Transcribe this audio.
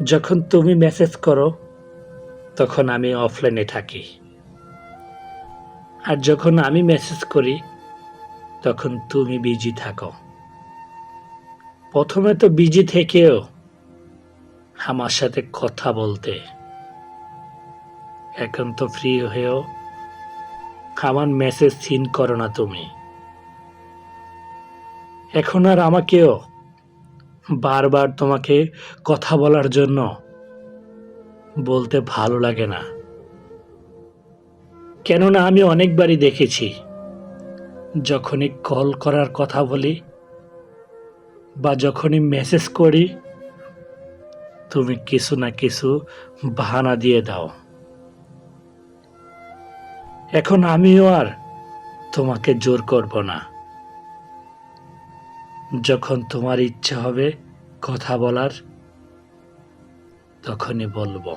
যখন তুমি মেসেজ করো তখন আমি অফলাইনে থাকি। আর যখন আমি মেসেজ করি তখন তুমি বিজি থাকো। প্রথমে তো বিজি থেকেও আমার সাথে কথা বলতে, এখন তো ফ্রি হয়েও আমার মেসেজ সিন করো না তুমি। এখন আর আমাকেও বারবার তোমাকে কথা বলার জন্য বলতে ভালো লাগে না। কেননা আমি অনেকবারই দেখেছি, যখনই কল করার কথা বলি বা যখনই মেসেজ করি, তুমি কিছু না কিছু বাহানা দিয়ে দাও। এখন আমিও আর তোমাকে জোর করব না। যখন তোমার ইচ্ছা হবে কথা বলার, তখনই বলবো।